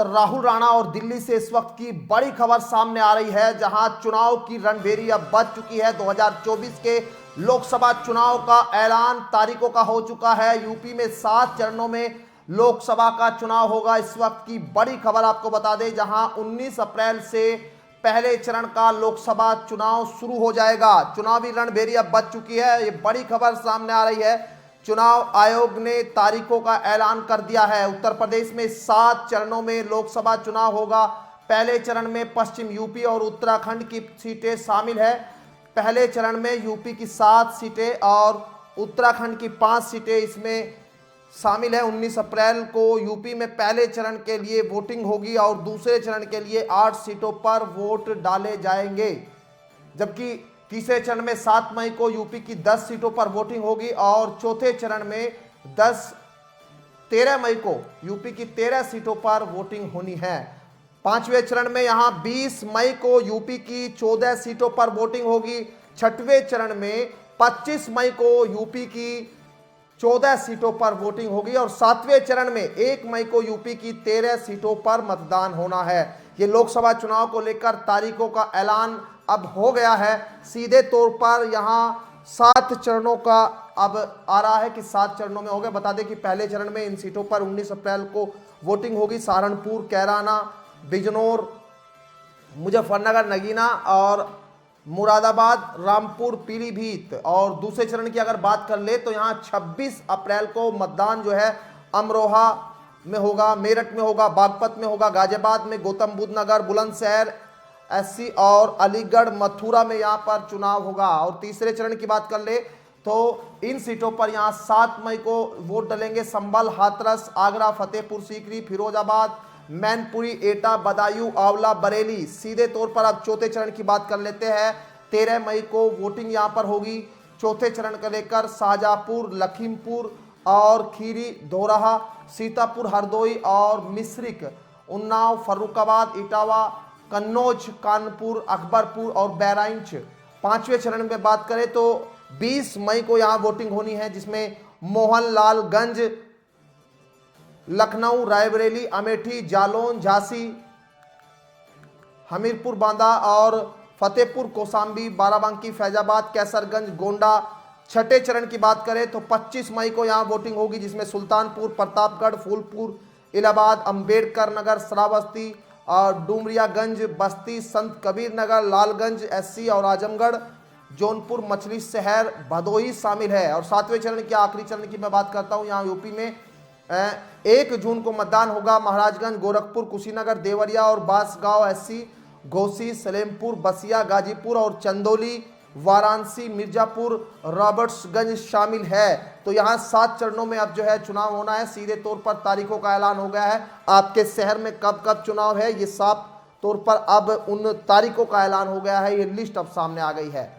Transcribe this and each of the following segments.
राहुल राणा और दिल्ली से इस वक्त की बड़ी खबर सामने आ रही है, जहां चुनाव की रणभेरी अब बज चुकी है। 2024 के लोकसभा चुनाव का ऐलान तारीखों का हो चुका है। यूपी में 7 चरणों में लोकसभा का चुनाव होगा। इस वक्त की बड़ी खबर आपको बता दें, जहां 19 अप्रैल से पहले चरण का लोकसभा चुनाव शुरू हो जाएगा। चुनावी रणभेरी अब बज चुकी है। ये बड़ी खबर सामने आ रही है। चुनाव आयोग ने तारीखों का ऐलान कर दिया है। उत्तर प्रदेश में 7 चरणों में लोकसभा चुनाव होगा। पहले चरण में पश्चिम यूपी और उत्तराखंड की सीटें शामिल है। पहले चरण में यूपी की 7 सीटें और उत्तराखंड की 5 सीटें इसमें शामिल है। 19 अप्रैल को यूपी में पहले चरण के लिए वोटिंग होगी और दूसरे चरण के लिए 8 सीटों पर वोट डाले जाएंगे, जबकि तीसरे चरण में 7 मई को यूपी की 10 सीटों पर वोटिंग होगी और चौथे चरण में 13 मई को यूपी की 13 सीटों पर वोटिंग होनी है। पांचवें चरण में यहां 20 मई को यूपी की 14 सीटों पर वोटिंग होगी। छठवें चरण में 25 मई को यूपी की 14 सीटों पर वोटिंग होगी और 7वें चरण में 1 मई को यूपी की 13 सीटों पर मतदान होना है। ये लोकसभा चुनाव को लेकर तारीखों का ऐलान अब हो गया है। सीधे तौर पर यहां 7 चरणों का अब आ रहा है कि 7 चरणों में हो गया। बता दें कि पहले चरण में इन सीटों पर 19 अप्रैल को वोटिंग होगी। सहारनपुर, कैराना, बिजनौर, मुजफ्फरनगर, नगीना और मुरादाबाद, रामपुर, पीलीभीत। और दूसरे चरण की अगर बात कर ले तो यहाँ 26 अप्रैल को मतदान जो है अमरोहा में होगा, मेरठ में होगा, बागपत में होगा, गाजियाबाद में, गौतम बुद्ध नगर, बुलंदशहर एससी और अलीगढ़, मथुरा में यहाँ पर चुनाव होगा। और तीसरे चरण की बात कर ले तो इन सीटों पर यहाँ 7 मई को वोट डलेंगे। संभल, हाथरस, आगरा, फतेहपुर सीकरी, फिरोजाबाद, मैनपुरी, एटा, बदायूं, आंवला, बरेली। सीधे तौर पर अब चौथे चरण की बात कर लेते हैं। 13 मई को वोटिंग यहां पर होगी। चौथे चरण को लेकर शाहजहांपुर, लखीमपुर और खीरी, धोरहा, सीतापुर, हरदोई और मिश्रिक, उन्नाव, फर्रुखाबाद, इटावा, कन्नौज, कानपुर, अकबरपुर और बहराइच। पांचवें चरण में बात करें तो 20 मई को यहां वोटिंग होनी है, जिसमें मोहनलालगंज, लखनऊ, रायबरेली, अमेठी, जालौन, झांसी, हमीरपुर, बांदा और फतेहपुर, कौशाम्बी, बाराबंकी, फैजाबाद, कैसरगंज, गोंडा। छठे चरण की बात करें तो 25 मई को यहां वोटिंग होगी, जिसमें सुल्तानपुर, प्रतापगढ़, फूलपुर, इलाहाबाद, अंबेडकर नगर, श्रावस्ती और डुमरियागंज, बस्ती, संत कबीर नगर, लालगंज एससी और आजमगढ़, जौनपुर, मछली शहर, भदोही शामिल है। और 7वें चरण की आखिरी चरण की मैं बात करता हूं, यहाँ यूपी में 1 जून को मतदान होगा। महाराजगंज, गोरखपुर, कुशीनगर, देवरिया और बांसगांव एससी, घोसी, सलेमपुर, बसिया, गाजीपुर और चंदौली, वाराणसी, मिर्जापुर, रॉबर्ट्सगंज शामिल है। तो यहाँ 7 चरणों में अब जो है चुनाव होना है। सीधे तौर पर तारीखों का ऐलान हो गया है। आपके शहर में कब कब चुनाव है, ये साफ तौर पर अब उन तारीखों का ऐलान हो गया है। ये लिस्ट अब सामने आ गई है।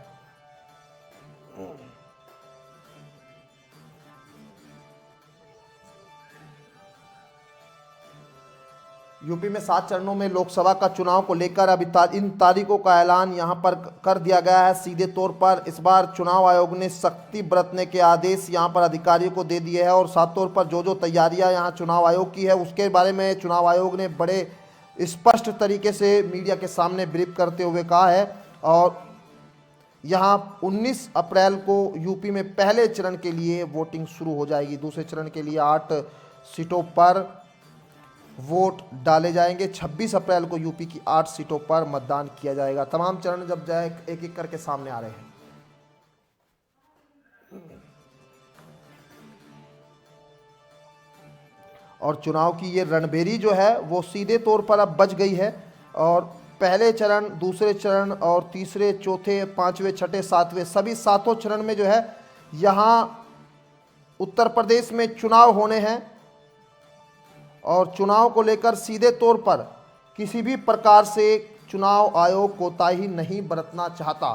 यूपी में 7 चरणों में लोकसभा का चुनाव को लेकर अब इन तारीखों का ऐलान यहां पर कर दिया गया है। सीधे तौर पर इस बार चुनाव आयोग ने सख्ती बरतने के आदेश यहां पर अधिकारियों को दे दिए हैं और साफ तौर पर जो तैयारियां यहां चुनाव आयोग की है उसके बारे में चुनाव आयोग ने बड़े स्पष्ट तरीके से मीडिया के सामने ब्रीफ करते हुए कहा है। और यहाँ 19 अप्रैल को यूपी में पहले चरण के लिए वोटिंग शुरू हो जाएगी। दूसरे चरण के लिए 8 सीटों पर वोट डाले जाएंगे। 26 अप्रैल को यूपी की 8 सीटों पर मतदान किया जाएगा। तमाम चरण जब जाए एक एक करके सामने आ रहे हैं। और चुनाव की ये रणभेरी जो है वो सीधे तौर पर अब बच गई है। और पहले चरण, दूसरे चरण और तीसरे, चौथे, पांचवें, छठे, सातवें, सभी 7 चरण में जो है यहाँ उत्तर प्रदेश में चुनाव होने हैं। और चुनाव को लेकर सीधे तौर पर किसी भी प्रकार से चुनाव आयोग कोताही नहीं बरतना चाहता।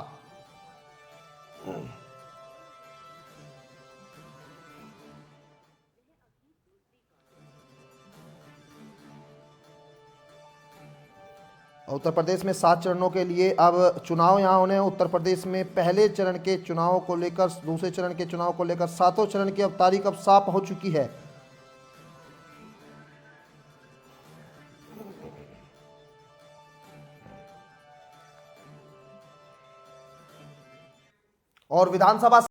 उत्तर प्रदेश में 7 चरणों के लिए अब चुनाव यहाँ होने हैं। उत्तर प्रदेश में पहले चरण के चुनाव को लेकर, दूसरे चरण के चुनाव को लेकर 7 चरण की अब तारीख अब साफ हो चुकी है। और विधानसभा